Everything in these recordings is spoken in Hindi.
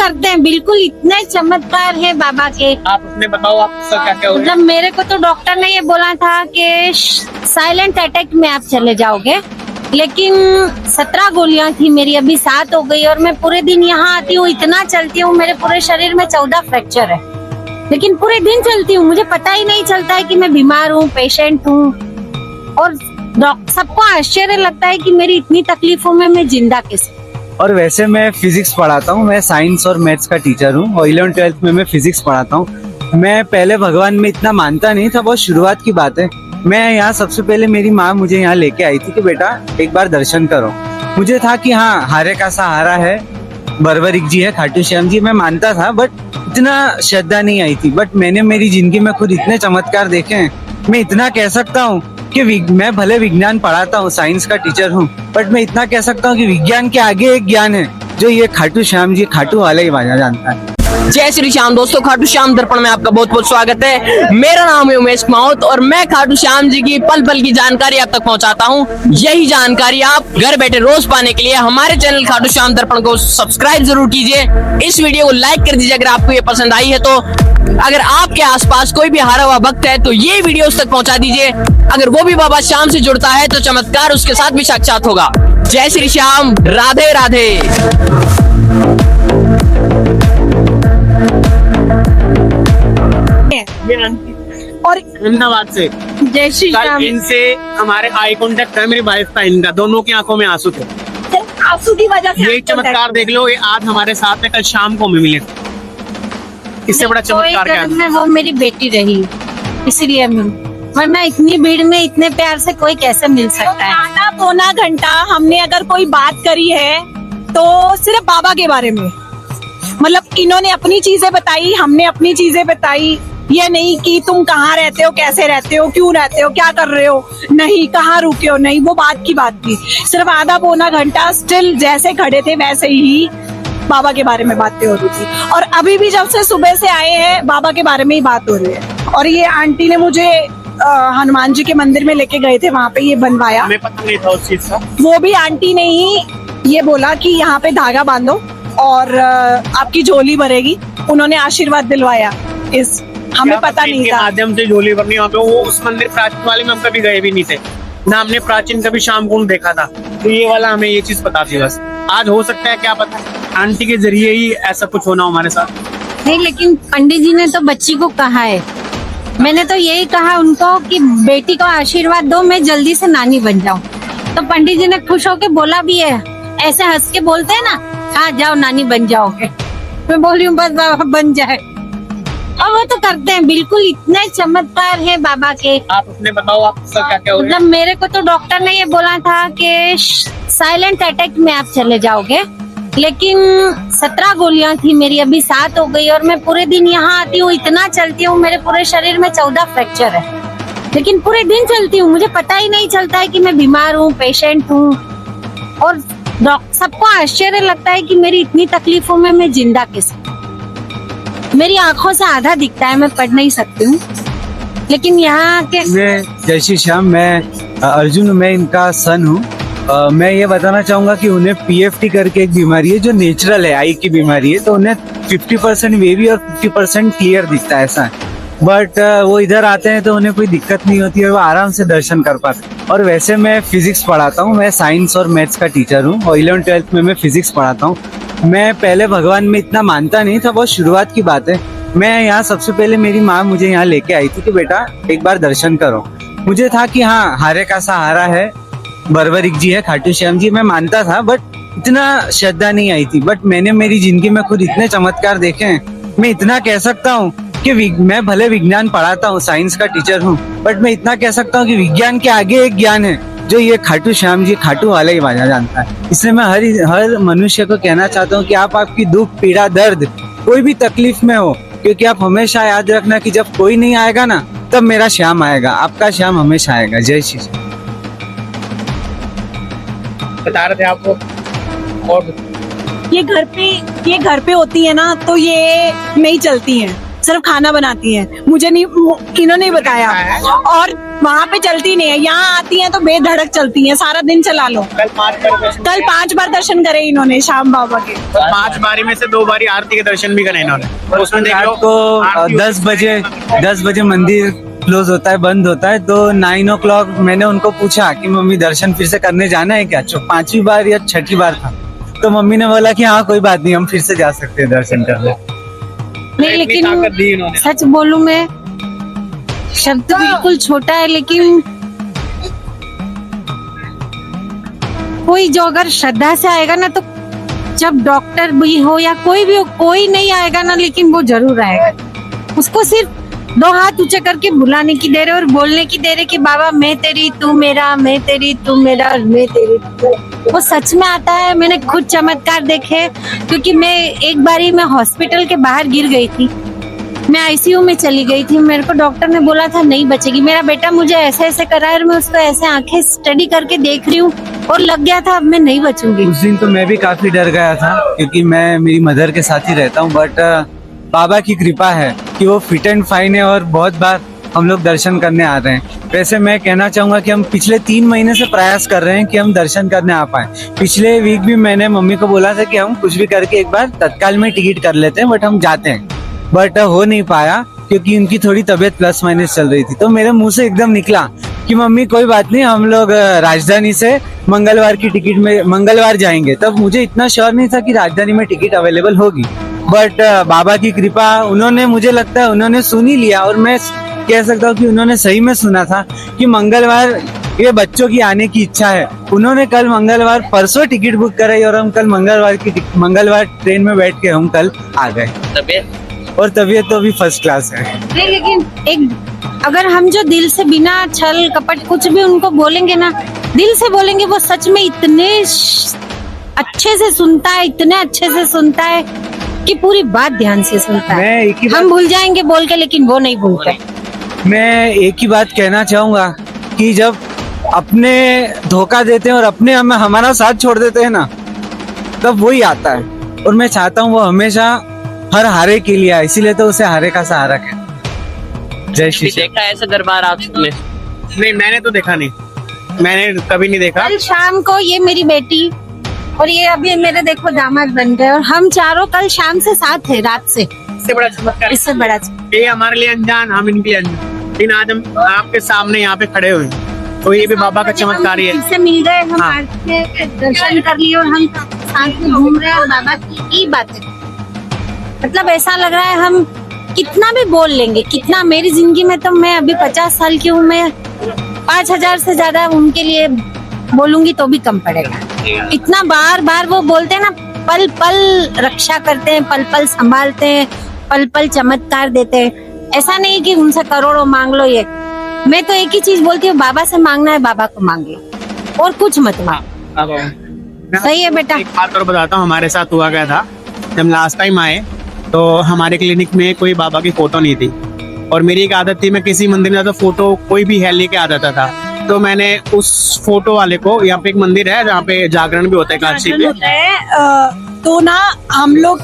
करते हैं, बिल्कुल इतने चमत्कार है बाबा के। आप अपने बताओ, आपका क्या क्या हो मतलब मेरे को तो डॉक्टर ने ये बोला था कि साइलेंट अटैक में आप चले जाओगे, लेकिन 17 गोलियां थी मेरी, अभी 7 हो गई। और मैं पूरे दिन यहाँ आती हूँ, इतना चलती हूँ, मेरे पूरे शरीर में 14 फ्रैक्चर है, लेकिन पूरे दिन चलती हूँ, मुझे पता ही नहीं चलता है कि मैं बीमार हूँ, पेशेंट हूँ। और सबको आश्चर्य लगता है कि मेरी इतनी तकलीफों में मैं जिंदा कैसे। और वैसे मैं फिजिक्स पढ़ाता हूँ, मैं साइंस और मैथ्स का टीचर हूँ और 11th-12th में मैं फिजिक्स पढ़ाता हूँ। मैं पहले भगवान में इतना मानता नहीं था, बहुत शुरुआत की बात है। मैं यहाँ सबसे पहले मेरी माँ मुझे यहाँ लेके आई थी कि बेटा एक बार दर्शन करो। मुझे था कि हाँ, हारे का सहारा है, बरबरिक जी है, खाटू श्याम जी, मैं मानता था, बट इतना श्रद्धा नहीं आई थी। बट मैंने मेरी जिंदगी में खुद इतने चमत्कार देखे हैं। मैं इतना कह सकता हूँ कि मैं भले विज्ञान पढ़ाता हूँ, साइंस का टीचर हूँ, बट मैं इतना कह सकता हूँ कि विज्ञान के आगे एक ज्ञान है जो ये खाटू श्याम जी, खाटू वाले ही बाजा जानता है। जय श्री श्याम दोस्तों, खाटू श्याम दर्पण में आपका बहुत बहुत स्वागत है। मेरा नाम है उमेश माउत और मैं खाटू श्याम जी की पल पल की जानकारी आप तक पहुंचाता हूं। यही जानकारी आप घर बैठे रोज पाने के लिए हमारे चैनल खाटू श्याम दर्पण को सब्सक्राइब जरूर कीजिए। इस वीडियो को लाइक कर दीजिए अगर आपको ये पसंद आई है तो। अगर आपके आसपास कोई भी हारा हुआ भक्त है तो ये वीडियो उस तक पहुंचा दीजिए। अगर वो भी बाबा श्याम से जुड़ता है तो चमत्कार उसके साथ भी साक्षात होगा। जय श्री श्याम, राधे राधे। और अहमदाबाद से जय श्री कल राम। इनसे हमारे आई कांटेक्ट है, मेरी वाइफ का, इनका दोनों की आंखों में आंसू थे। आंसू की वजह से ये चमत्कार देख लो, ये आज हमारे साथ है, कल शाम को हमें मिले। इससे बड़ा चमत्कार क्या है? में वो मेरी बेटी रही, इसलिए वरना इतनी भीड़ में इतने प्यार से कोई कैसे मिल सकता है। आधा पौना घंटा हमने अगर कोई बात करी है तो सिर्फ बाबा के बारे में, मतलब इन्होंने अपनी चीजें बताई, हमने अपनी चीजें बताई। ये नहीं कि तुम कहाँ रहते हो, कैसे रहते हो, क्यों रहते हो, क्या कर रहे हो, नहीं कहाँ रुके हो, नहीं, वो बात की बात थी। सिर्फ आधा पौना घंटा स्टिल जैसे खड़े थे वैसे ही बाबा के बारे में बातें हो रही थी। और अभी भी जब से सुबह से आए हैं बाबा के बारे में ही बात हो रही है। और ये आंटी ने मुझे हनुमान जी के मंदिर में लेके गए थे, वहाँ पे ये बनवाया। हमें पता नहीं था उस चीज का। वो भी आंटी ने ही ये बोला कि यहाँ पे धागा बांधो और आपकी झोली भरेगी। उन्होंने आशीर्वाद दिलवाया। इस हमें पता नहीं था। माध्यम से झोली भरनी वहाँ पे, वो उस मंदिर प्राचीन वाले में हम कभी गए भी नहीं थे ना, हमने प्राचीन कभी शाम कुंड देखा था। तो ये वाला हमें ये चीज पता थी बस। आज हो सकता है, क्या पता, आंटी के जरिए ही ऐसा कुछ होना हमारे साथ। नहीं, लेकिन पंडित जी ने तो बच्ची को कहा है, मैंने तो यही कहा उनको कि बेटी को आशीर्वाद दो, मैं जल्दी से नानी बन जाऊं। तो पंडित जी ने खुश होके बोला भी है, ऐसे हंस के बोलते हैं ना, हाँ जाओ नानी बन जाओगे। मैं बोल रही हूँ बस बाबा बन जाए, और वो तो करते हैं। बिल्कुल इतने चमत्कार है बाबा के। आप अपने बताओ, आपका क्या क्या हो मतलब मेरे को तो डॉक्टर ने ये बोला था कि साइलेंट अटैक में आप चले जाओगे, लेकिन 17 गोलियां थी मेरी, अभी 7 हो गई। और मैं पूरे दिन यहाँ आती हूँ, इतना चलती हूँ, मेरे पूरे शरीर में 14 फ्रैक्चर है, लेकिन पूरे दिन चलती हूँ, मुझे पता ही नहीं चलता है कि मैं बीमार हूँ, पेशेंट हूँ। और सबको आश्चर्य लगता है कि मेरी इतनी तकलीफों में मैं जिंदा कैसे। मेरी आंखों से आधा दिखता है, मैं पढ़ नहीं सकती हूँ, लेकिन यहाँ के जय श्री श्याम, मैं अर्जुन, मैं इनका सन हूँ। मैं ये बताना चाहूंगा कि उन्हें PFT करके एक बीमारी है जो नेचुरल है, आई की बीमारी है। तो उन्हें 50% वेवी और 50% क्लियर दिखता है, ऐसा है। बट वो इधर आते हैं तो उन्हें कोई दिक्कत नहीं होती है, वो आराम से दर्शन कर पाते हैं। और वैसे मैं फिजिक्स पढ़ाता हूँ, मैं साइंस और मैथ्स का टीचर हूँ और 11th-12th में मैं फिजिक्स पढ़ाता हूँ। मैं पहले भगवान में इतना मानता नहीं था, बहुत शुरुआत की बात है। मैं यहाँ सबसे पहले मेरी माँ मुझे यहाँ लेके आई थी कि बेटा एक बार दर्शन करो। मुझे था कि हाँ, हारे का सहारा है, बरबरिक जी है, खाटू श्याम जी, मैं मानता था, बट इतना श्रद्धा नहीं आई थी। बट मैंने मेरी जिंदगी में खुद इतने चमत्कार देखे हैं। मैं इतना कह सकता हूँ कि मैं भले विज्ञान पढ़ाता हूँ, साइंस का टीचर हूँ, बट मैं इतना कह सकता हूँ कि विज्ञान के आगे एक ज्ञान है जो ये खाटू श्याम जी, खाटू वाले ही बाजा जानता है। इसलिए मैं हर मनुष्य को कहना चाहता हूँ कि आप आपकी दुख, पीड़ा, दर्द, कोई भी तकलीफ में हो, क्योंकि आप हमेशा याद रखना कि जब कोई नहीं आएगा ना, तब मेरा श्याम आएगा, आपका श्याम हमेशा आएगा। जय श्री श्याम। बता रहे थे आपको। और ये घर पे होती है ना, तो ये नहीं चलती हैं, सिर्फ खाना बनाती हैं। मुझे नहीं, इन्होंने बताया। और वहाँ पे चलती नहीं है, यहाँ आती हैं तो बेधड़क चलती हैं, सारा दिन चला लो। कल 5 बार दर्शन करे इन्होंने श्याम बाबा के। 5 बारी में से 2 बारी आरती के दर्शन भी करे इन्होंने। तो उसमें देख लो रात को 10 बजे मंदिर क्लोज होता है, बंद होता है। तो 9 o'clock मैंने उनको पूछा कि मम्मी दर्शन फिर से करने जाना है क्या? 5वीं बार या 6ठी बार था। तो मम्मी ने बोला कि हाँ कोई बात नहीं, हम फिर से जा सकते हैं दर्शन करने। नहीं, इतनी ताकत दी लेकिन इन्होंने। सच बोलूं मैं, शब्द बिल्कुल छोटा है, लेकिन कोई जो अगर श्रद्धा से आएगा ना, तो जब डॉक्टर भी हो या कोई भी हो, कोई नहीं आएगा ना, लेकिन वो जरूर आएगा। उसको सिर्फ 2 हाथ ऊंचे करके बुलाने की देर है और बोलने की देर है कि बाबा मैं तेरी तू मेरा, मैं तेरी तू मेरा, मैं तेरी तू। वो सच में आता है। मैंने खुद चमत्कार देखे, क्योंकि मैं एक बारी मैं हॉस्पिटल के बाहर गिर गई थी, मैं आईसीयू में चली गई थी। मेरे को डॉक्टर ने बोला था नहीं बचेगी। मेरा बेटा मुझे ऐसे ऐसे करा है और मैं उसको ऐसे आंखें स्टडी करके देख रही हूँ और लग गया था अब मैं नहीं बचूंगी। उस दिन तो मैं भी काफी डर गया था, क्योंकि मैं मेरी मदर के साथ ही रहता हूँ। बट बाबा की कृपा है कि वो फिट एंड फाइन है और बहुत बार हम लोग दर्शन करने आ रहे हैं। वैसे मैं कहना चाहूंगा कि हम पिछले 3 महीने से प्रयास कर रहे हैं कि हम दर्शन करने आ पाए। पिछले वीक भी मैंने मम्मी को बोला था कि हम कुछ भी करके एक बार तत्काल में टिकट कर लेते हैं, बट हम जाते हैं। बट हो नहीं पाया, क्योंकि उनकी थोड़ी तबीयत प्लस माइनस चल रही थी। तो मेरे मुंह से एकदम निकला कि मम्मी कोई बात नहीं, हम लोग राजधानी से मंगलवार की टिकट में मंगलवार जाएंगे। तब मुझे इतना श्योर नहीं था कि राजधानी में टिकट अवेलेबल होगी। बट बाबा की कृपा, उन्होंने, मुझे लगता है उन्होंने सुन ही लिया। और मैं कह सकता हूँ कि उन्होंने सही में सुना था कि मंगलवार ये बच्चों की आने की इच्छा है। उन्होंने कल मंगलवार परसों टिकट बुक कराई और हम कल मंगलवार ट्रेन में बैठ के हम कल आ गए। और तबीयत तो अभी फर्स्ट क्लास है। नहीं, लेकिन एक अगर हम जो दिल से बिना छल कपट कुछ भी उनको बोलेंगे ना, दिल से बोलेंगे, वो सच में इतने अच्छे से सुनता है, इतने अच्छे से सुनता है कि पूरी बात ध्यान से सुनता है। मैं एक ही हम भूल जाएंगे बोल के, लेकिन वो नहीं भूलते। मैं एक ही बात कहना चाहूंगा कि जब अपने धोखा देते हैं और अपने हमारा साथ छोड़ देते हैं ना, तब वही आता है। और मैं चाहता हूँ वो हमेशा हर हारे के लिए आए, इसीलिए तो उसे हारे का सहारा कहते। जय श्री श्याम। देखा है ऐसा दरबार आपने? नहीं, मैंने तो देखा नहीं, मैंने कभी नहीं देखा। कल शाम को ये मेरी बेटी और ये अभी मेरे देखो दामाद बन गए, और हम चारों कल शाम से साथ है, रात से। इससे बड़ा चमत्कार, इससे बड़ा ये हमारे लिए अनजान, हम इनके लिए अनजान, लेकिन आज हम आपके सामने यहाँ पे खड़े हुए हैं, तो ये भी बाबा का चमत्कार ही है। इससे मिल गए, हम हाँ। आरती के दर्शन कर लिए और हम साथ में घूम रहे हैं और बाबा की बातें। मतलब ऐसा लग रहा है हम कितना भी बोल लेंगे, कितना। मेरी जिंदगी में तो मैं अभी 50 साल की हूँ, मैं 5000 से ज्यादा उनके लिए बोलूंगी तो भी कम पड़ेगा। इतना बार बार वो बोलते हैं ना, पल पल रक्षा करते हैं, पल पल संभालते हैं, पल पल चमत्कार देते हैं। ऐसा नहीं कि उनसे करोड़ों मांग लो। ये मैं तो एक ही चीज बोलती हूँ, बाबा से मांगना है बाबा को मांग लो, और कुछ मत मांग। सही है बेटा। एक बात और बताता हूँ, हमारे साथ हुआ गया था। जब लास्ट टाइम आए तो हमारे क्लिनिक में कोई बाबा की फोटो नहीं थी, और मेरी एक आदत थी, मैं किसी मंदिर में जाता फोटो कोई भी है लेके आ जाता था। तो मैंने उस फोटो वाले को, यहाँ पे एक मंदिर है जहाँ पे जागरण भी होता है काशी पे, होता है, तो ना हम लोग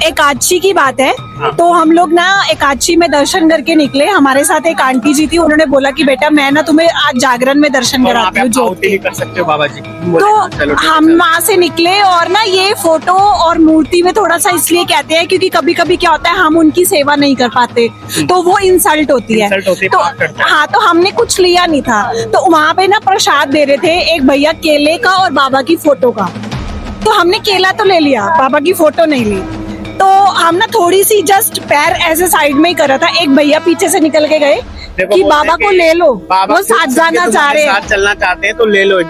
एकादशी की बात है, तो हम लोग ना एकादशी में दर्शन करके निकले। हमारे साथ एक आंटी जी थी, उन्होंने बोला कि बेटा मैं ना तुम्हें आज जागरण में दर्शन और कराती हूँ, आप जो आहुति भी कर सकते हो बाबा जी। बोले, तो चलो ठीक है, हम चलो। वहाँ से निकले। और ना ये फोटो और मूर्ति में थोड़ा सा इसलिए कहते हैं क्योंकि कभी कभी क्या होता है, हम उनकी सेवा नहीं कर पाते तो वो इंसल्ट होती है। Insult होती है, तो पाप करते हैं। हाँ, तो हमने कुछ लिया नहीं था, तो वहाँ पे ना प्रसाद दे रहे थे एक भैया, केले का और बाबा की फोटो का। तो हमने केला तो ले लिया, बाबा की फोटो नहीं ली। तो हम ना थोड़ी सी जस्ट पैर ऐसे साइड में ही कर रहा था, एक भैया पीछे से निकल के गए देखो, कि बोलते बाबा हैं को कि ले लो, बाबा वो साथ जाना चाह रहे हैं। साथ चलना चाहते हैं तो ले लो।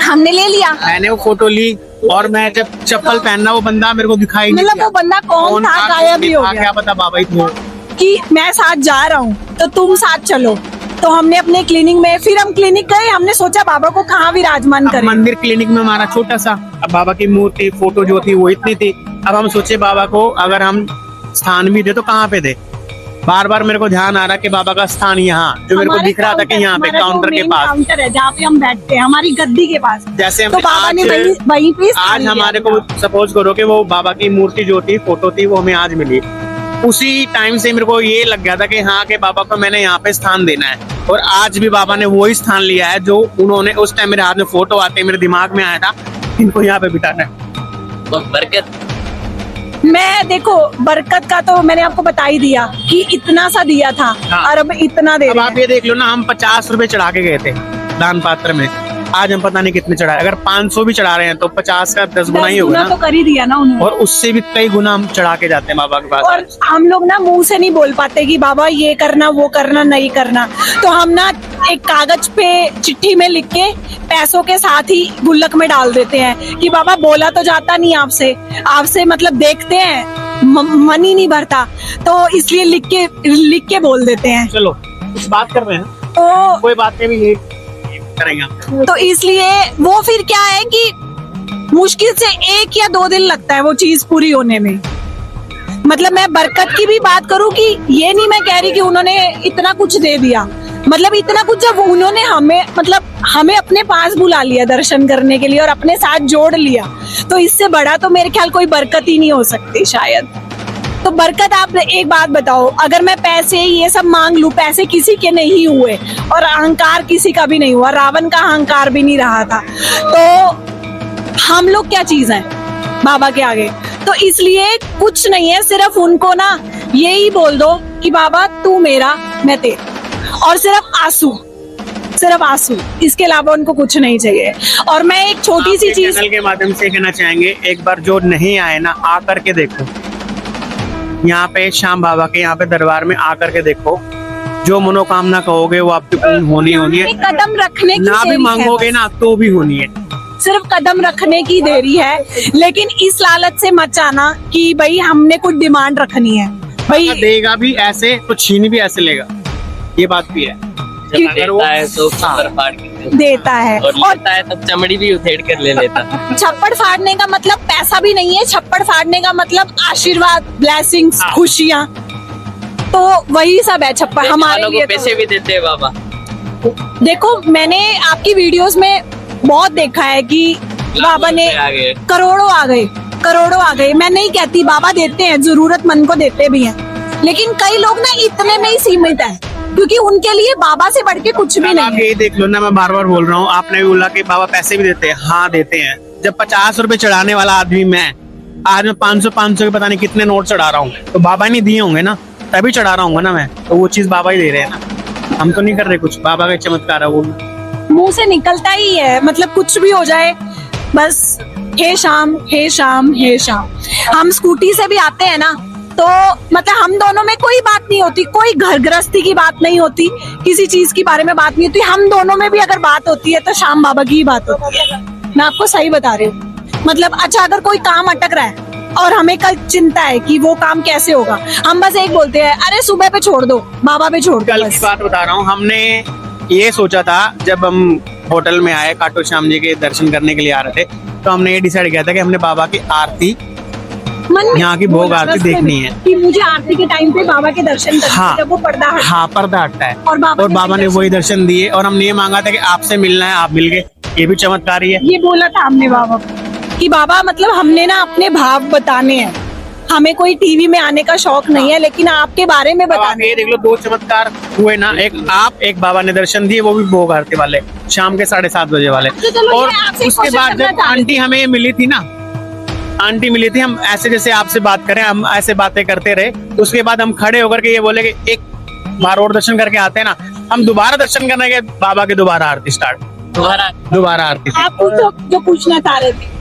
हमने ले लिया। मैंने वो फोटो ली, और मैं जब चप्पल पहनना, वो बंदा मेरे को दिखाई नहीं मतलब वो बंदा कौन था, गायब ही हो गया। क्या पता बाबा ही थे। कि मैं साथ जा रहा हूँ तो तुम साथ चलो। तो हमने अपने क्लिनिक में, फिर हम क्लिनिक गए, हमने सोचा बाबा को कहाँ विराजमान अब करें। मंदिर क्लिनिक में हमारा छोटा सा, अब बाबा की मूर्ति फोटो जो थी वो इतनी थी। अब हम सोचे बाबा को अगर हम स्थान भी दे तो कहाँ पे दे। बार बार मेरे को ध्यान आ रहा कि बाबा का स्थान यहाँ, जो मेरे को दिख रहा था कि यहाँ पे काउंटर के पास, काउंटर है जहाँ पे हम बैठते हैं, हमारी गद्दी के पास। जैसे तो हमने बाबा ने आज वहीं पे आज हमारे को सपोज करो कि वो बाबा की मूर्ति जो थी, फोटो थी, वो हमें आज मिली। उसी टाइम से मेरे को ये लग गया था कि हाँ कि बाबा को मैंने यहाँ पे स्थान देना है, और आज भी बाबा ने वही स्थान लिया है जो उन्होंने उस टाइम मेरे हाथ में फोटो आते मेरे दिमाग में आया था, इनको यहाँ पे बिठाना है। और बरकत मैं देखो बरकत का तो मैंने आपको बता ही दिया कि इतना सा दिया था हाँ। और अब इतना दे अब रहे आप हैं। ये देख लो ना, हम 50 रुपए चढ़ा के गए थे दान पात्र में, आज हम पता नहीं कितने चढ़ाए। अगर 500 भी चढ़ा रहे हैं तो 50 का 10 गुना ही होगा तो ना, कर ही दिया ना उन्होंने। और उससे भी कई गुना हम चढ़ा के जाते हैं बाबा के पास। और हम लोग ना मुंह से नहीं बोल पाते कि बाबा ये करना वो करना नहीं करना, तो हम ना एक कागज पे चिट्ठी में लिख के पैसों के साथ ही गुल्लक में डाल देते हैं कि बाबा बोला तो जाता नहीं आपसे मतलब देखते हैं मन ही नहीं भरता, तो इसलिए लिख के बोल देते हैं। चलो कुछ बात कर रहे हैं, तो कोई बात नहीं, ये करेंगे हम। तो इसलिए वो फिर क्या है कि मुश्किल से 1 या 2 दिन लगता है वो चीज पूरी होने में। मतलब मैं बरकत की भी बात करूं कि ये नहीं मैं कह रही कि उन्होंने इतना कुछ दे दिया, मतलब इतना कुछ जब उन्होंने हमें अपने पास बुला लिया दर्शन करने के लिए और अपने साथ जोड़ लिया, तो इससे बड़ा तो मेरे ख्याल कोई बरकत ही नहीं हो सकती शायद। तो बरकत आप एक बात बताओ, अगर मैं पैसे ये सब मांग लूं, पैसे किसी के नहीं हुए और अहंकार किसी का भी नहीं हुआ, रावण का अहंकार भी नहीं रहा था, तो हम लोग क्या चीज हैं बाबा के आगे। तो इसलिए कुछ नहीं है, सिर्फ उनको ना यही बोल दो कि बाबा तू मेरा मैं तेरा, और सिर्फ आंसू, इसके अलावा उनको कुछ नहीं चाहिए। और मैं एक छोटी सी चीज चैनल के माध्यम से कहना चाहेंगे, एक बार जो नहीं आए ना आकर के देखो, यहाँ पे श्याम बाबा के यहाँ पे दरबार में आकर के देखो, जो मनोकामना कहोगे वो आपकी पूर्ण होनी होनी है। कदम रखने की ना भी देरी है मांगोगे बस। ना तो भी होनी है। सिर्फ कदम रखने की देरी है, लेकिन इस लालच से मत जाना कि भाई हमने कुछ डिमांड रखनी है भाई। देगा भी ऐसे तो छीन भी ऐसे लेगा, ये बात भी है। जब देता है तो कमर फाड़ के देता है और लेता है तब चमड़ी भी उधेड़ कर ले लेता है। छप्पड़ फाड़ने का मतलब पैसा भी नहीं है, छप्पड़ फाड़ने का मतलब आशीर्वाद, ब्लेसिंग्स, खुशियाँ, तो वही सब है छप्पड़ हमारे वालों लिए। को पैसे भी देते हैं बाबा। देखो मैंने आपकी वीडियोस में बहुत देखा है कि बाबा ने आ गए। करोड़ों आ गए। मैं नहीं कहती, बाबा देते हैं, जरूरतमंद को देते भी हैं, लेकिन कई लोग ना इतने में ही सीमित है, क्योंकि उनके लिए बाबा से बढ़ के कुछ भी अब नहीं आप है। ये देख लो ना, मैं बार बार बोल रहा हूँ, आपने भी बोला कि बाबा पैसे भी देते हैं, हाँ देते हैं। जब 50 रुपए चढ़ाने वाला आदमी मैं, आज मैं 500 के पता नहीं कितने नोट चढ़ा रहा हूँ, तो बाबा नहीं दिए होंगे ना, तभी चढ़ा रहा हूँ ना मैं, तो वो चीज बाबा ही दे रहे हैं ना, हम तो नहीं कर रहे कुछ, बाबा का चमत्कार है वो। मुंह से निकलता ही है, मतलब कुछ भी हो जाए बस हे शाम हे शाम हे शाम। हम स्कूटी से भी आते हैं ना, तो मतलब हम दोनों में कोई बात नहीं होती, कोई घर गृहस्थी की बात नहीं होती, किसी चीज के बारे में बात नहीं होती। हम दोनों में भी अगर बात होती है तो श्याम बाबा की ही बात होती है। मैं आपको सही बता रही हूँ। मतलब अच्छा अगर कोई काम अटक रहा है और हमें कल चिंता है कि वो काम कैसे होगा, हम बस एक बोलते हैं, अरे सुबह पे छोड़ दो, बाबा पे छोड़ दो कल की बस। बात बता रहा हूँ, हमने ये सोचा था जब हम होटल में आए खाटू श्याम जी के दर्शन करने के लिए आ रहे थे, तो हमने ये डिसाइड किया था कि हमने बाबा की आरती, मन में यहाँ की भोग आरती रस्ते में देखनी है कि मुझे आरती के टाइम पे बाबा के दर्शन करने हाँ। हैं, जब वो पर्दा हटा। हाँ पर्दा हटता है, और बाबा ने ने वही दर्शन दिए, और हमने ये मांगा था कि आपसे मिलना है, आप मिल गए, ये भी चमत्कार ही है। ये बोला था हमने बाबा को कि बाबा मतलब हमने ना अपने भाव बताने हैं, हमें कोई टीवी में आने का शौक नहीं है, लेकिन आपके बारे में अब आप बताने। ये देख लो, 2 चमत्कार हुए ना, एक बाबा ने दर्शन दिए, वो भी भोग आरती वाले, शाम के 7:30 बजे वाले। तो चलो ये और आपसे एक उसके क्वेश्चन बाद करना जब चाह रही आंटी हमें मिली थी ना, आंटी मिली थी, हम ऐसे जैसे आपसे बात करें, हम ऐसे बातें करते रहे, उसके बाद हम खड़े होकर के ये बोले कि एक बार और दर्शन करके आते हैं ना, हम दोबारा दर्शन करने के, बाबा के दोबारा आरती स्टार्ट, दोबारा आरती। आप पूछो जो पूछना चाह रहे थे।